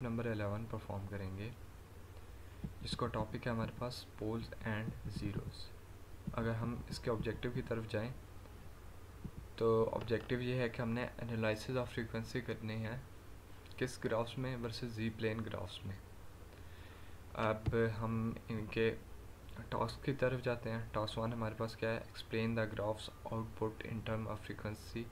Number 11 perform करेंगे, जिसका topic है हमारे पास पोल्स एंड ज़ीरोज़। अगर हम इसके ऑब्जेक्टिव की तरफ जाएं तो ऑब्जेक्टिव ये है कि हमने एनालिसिस ऑफ फ्रीक्वेंसी करनी है किस ग्राफ्स में वर्सेस जी प्लेन ग्राफ्स में। अब हम इनके टास्क की तरफ जाते हैं। टास्क 1 हमारे पास क्या है? Explain the graphs output in term of frequency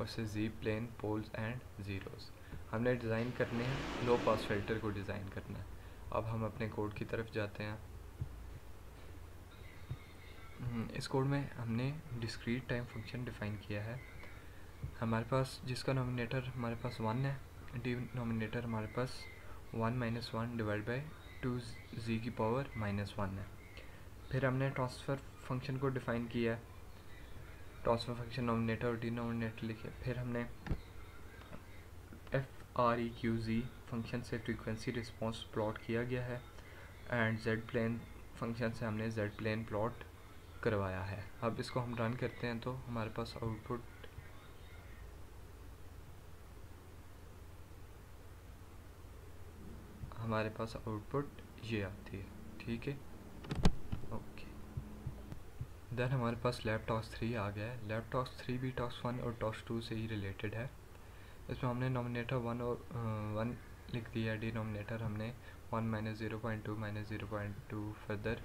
versus G plane poles and zeros. हमने डिज़ाइन करने हैं लो पास फिल्टर को डिज़ाइन करना है। अब हम अपने कोड की तरफ जाते हैं। इस कोड में हमने डिस्क्रीट टाइम फंक्शन डिफ़ाइन किया है हमारे पास, जिसका नोमिनेटर हमारे पास 1 है, डिनोमिनेटर हमारे पास 1 - 1 डिवाइड बाई 2z की पावर -1 है। फिर हमने ट्रांसफ़र फंक्शन को डिफ़ाइन किया है। ट्रांसफ़र फंक्शन नोमिनेटर और डिनोमिनेटर लिखे। फिर हमने FREQZ फंक्शन से फ्रीक्वेंसी रिस्पॉन्स प्लॉट किया गया है एंड Z प्लेन फंक्शन से हमने Z प्लेन प्लॉट करवाया है। अब इसको हम रन करते हैं तो हमारे पास आउटपुट ये आती है। ठीक है, ओके। देन हमारे पास लैब टास्क 3 आ गया है। लैब टास्क 3 भी टास्क 1 और टास्क 2 से ही रिलेटेड है। इसमें हमने नोमिनेटर 1 और 1 लिख दिया है, डिनोमिनेटर हमने 1 - 0.2 - 0.2 फर्दर।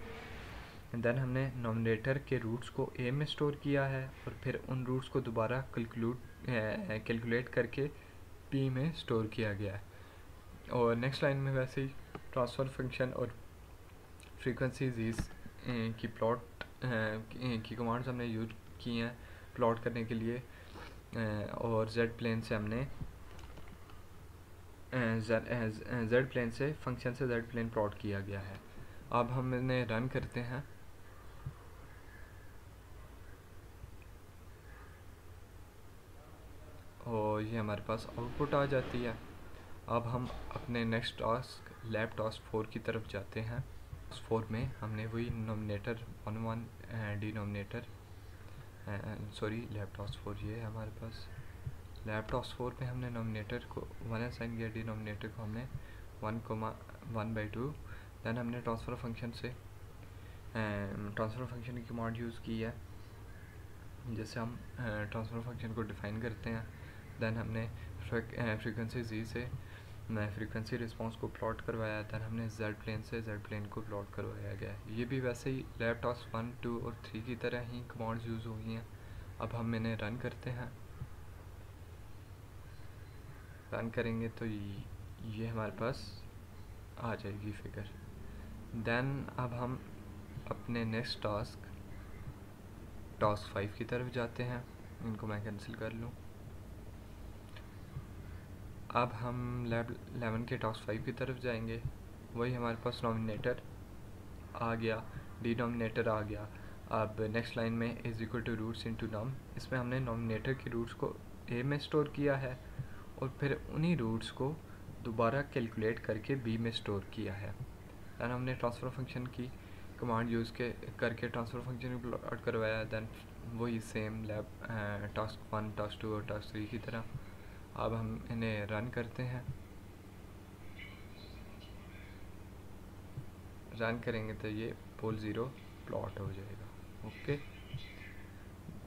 देन हमने नोमिनेटर के रूट्स को ए में स्टोर किया है और फिर उन रूट्स को दोबारा कैलकुलेट करके पी में स्टोर किया गया है। और नेक्स्ट लाइन में वैसे ही ट्रांसफ़र फंक्शन और फ्रीक्वेंसी की प्लॉट की कमांड्स हमने यूज़ की हैं प्लॉट करने के लिए। और जेड प्लेन से हमने जेड प्लेन से फंक्शन से जेड प्लेन प्लॉट किया गया है। अब हम इन्हें रन करते हैं। और ये हमारे पास आउटपुट आ जाती है। अब हम अपने नेक्स्ट टास्क लैब टास्क 4 की तरफ जाते हैं। टास्क 4 में हमने वही नोमिनेटर 1 डिनोमिनेटर लैब टास्क 4 ये है हमारे पास। लैब टास्क 4 में हमने नोमिनेटर को 1 असाइन किया, डिनोमिनेटर को हमने 1,1/2। दैन हमने ट्रांसफ़र फंक्शन से ट्रांसफ़र फंक्शन की कमांड यूज़ की है, जैसे हम ट्रांसफ़र फंक्शन को डिफ़ाइन करते हैं। दैन हमने फ्रीक्वेंसी जी से फ्रीक्वेंसी रिस्पॉन्स को प्लॉट करवाया। दैन हमने जेड प्लेन से जेड प्लेन को प्लॉट करवाया गया है। ये भी वैसे ही लैब टास्क 1, 2 और 3 की तरह ही कमांड्स यूज़ हुई हैं। अब हम इन्हें रन करते हैं। रन करेंगे तो ये हमारे पास आ जाएगी फिगर। देन अब हम अपने नेक्स्ट टास्क 5 की तरफ जाते हैं। इनको मैं कैंसिल कर लूँ। अब हम लैब 11 के टास्क 5 की तरफ जाएंगे। वही हमारे पास नोमिनेटर आ गया, डिनोमिनेटर आ गया। अब नेक्स्ट लाइन में is equal to roots into num. इसमें हमने नोमिनेटर की रूट्स को ए में स्टोर किया है और फिर उन्हीं रूट्स को दोबारा कैलकुलेट करके बी में स्टोर किया है। दैन हमने ट्रांसफ़र फंक्शन की कमांड यूज़ करके ट्रांसफ़र फंक्शन को प्लॉट करवाया। दैन वही सेम लैब टास्क 1, टास्क 2 और टास्क 3 की तरह। अब हम इन्हें रन करते हैं। रन करेंगे तो ये पोल 0 प्लॉट हो जाएगा। ओके।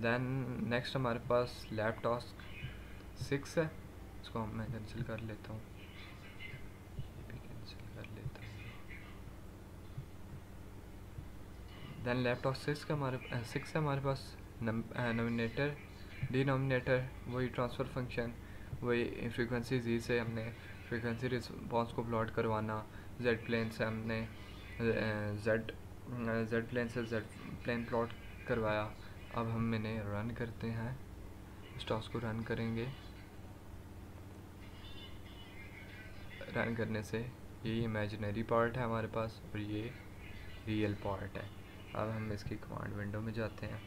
दैन नेक्स्ट हमारे पास लैब टास्क 6 है। इसको मैं कैंसिल कर लेता हूँ, कैंसिल कर लेता हूँ। दैन लैब टास्क 6 है हमारे पास नोमिनेटर डिनोमिनेटर वही ट्रांसफ़र फंक्शन, वही फ्रीक्वेंसी जी से हमने फ्रीक्वेंसी रिस्पॉन्स को प्लॉट करवाना। जेड प्लेन से हमने जेड प्लेन से जेड प्लेन प्लॉट करवाया। अब हम इन्हें रन करते हैं। इस टास्क को रन करेंगे। रन करने से ये इमेजिनरी पार्ट है हमारे पास और ये रियल पार्ट है। अब हम इसकी कमांड विंडो में जाते हैं।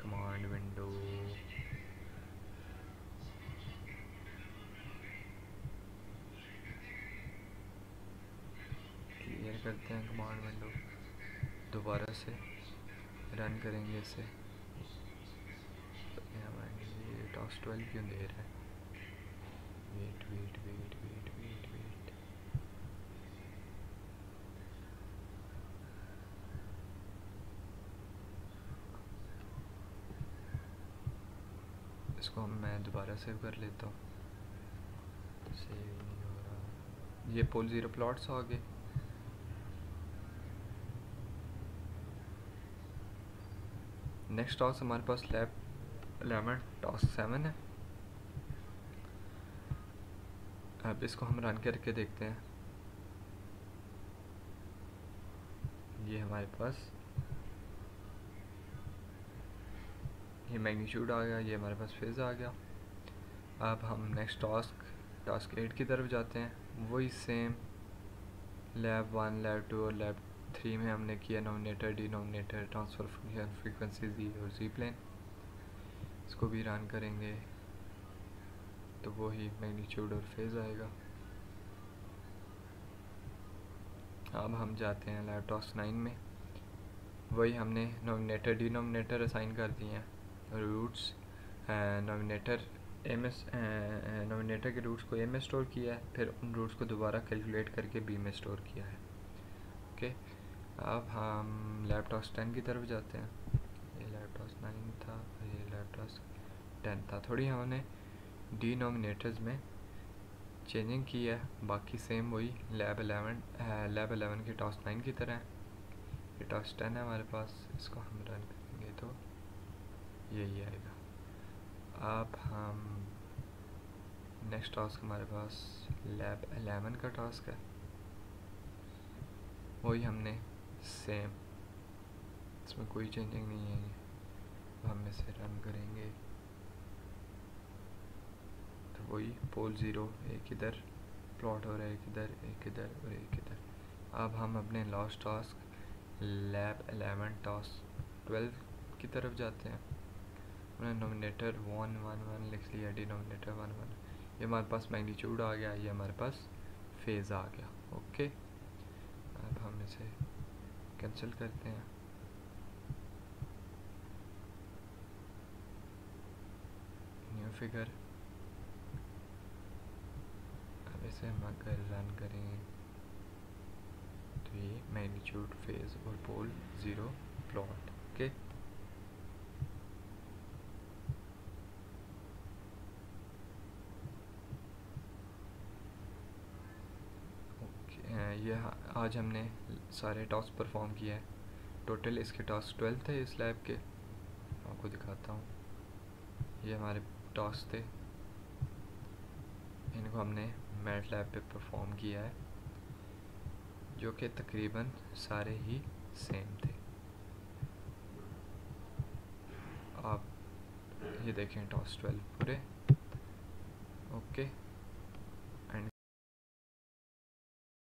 कमांड विंडो, क्लियर करते हैं कमांड विंडो, दोबारा से रन करेंगे इसे। ये टास्क 12 क्यों दे रहा है? Wait wait wait wait wait wait इसको मैं दोबारा सेव कर लेता हूँ, सेव नहीं हो रहा। ये पोल 0 प्लॉट्स आ गए। नेक्स्ट टास्क हमारे पास लैब 11 टास्क 7 है। अब इसको हम रन करके देखते हैं। ये हमारे पास ये मैग्नीट्यूड आ गया, ये हमारे पास फेज़ आ गया। अब हम नेक्स्ट टास्क 8 की तरफ जाते हैं। वही सेम लैब 1, लैब 2 और लैब 3 में हमने किया nominator, denominator, transfer function, frequency G और जी प्लेन। इसको भी रन करेंगे तो वही मैग्नीट्यूड और फेज़ आएगा। अब हम जाते हैं लैब टास्क 9 में। वही हमने नोमिनेटर डिनोमिनेटर असाइन कर दिए हैं। रूट्स नोमिनेटर नोमिनेटर के रूट्स को ए में स्टोर किया है, फिर उन रूट्स को दोबारा कैलकुलेट करके बी में स्टोर किया है। ओके, अब हम लैब टास्क 10 की तरफ जाते हैं। ये लैब टास्क 9 था, ये लैब टास्क 10 था। थोड़ी हमने डिनोमिनेटर्स में चेंजिंग की है, बाकी सेम वही लैब 11 की टास्क 9 की तरह है। ये टास्क 10 है हमारे पास, इसको हम रन करेंगे तो यही आएगा। अब हम नेक्स्ट टास्क हमारे पास लैब 11 का टास्क है। वही हमने सेम, इसमें कोई चेंजिंग नहीं है। हम इसे रन करेंगे तो वही पोल 0 एक इधर प्लॉट हो रहा है, एक इधर, एक इधर और एक इधर। अब हम अपने लास्ट टास्क लैब 11 टास्क 12 की तरफ जाते हैं। हमने नोमिनेटर 1 1 1 लिख लिया, डिनोमिनेटर 1 1। ये हमारे पास मैग्नीट्यूड आ गया, ये हमारे पास फेज़ आ गया। ओके, अब हम इसे कैंसिल करते हैं। New figure. अब इसे हम अगर रन करें तो ये मैग्नीट्यूड, फेज़ और पोल 0 प्लॉट। ओके, ये आज हमने सारे टास्क परफॉर्म किए हैं। टोटल इसके टास्क 12 थे इस लैब के। आपको दिखाता हूँ, ये हमारे टास्क थे, इनको हमने मैट लैब पे परफॉर्म किया है, जो कि तकरीबन सारे ही सेम थे। आप ये देखें टास्क 12 पूरे। ओके।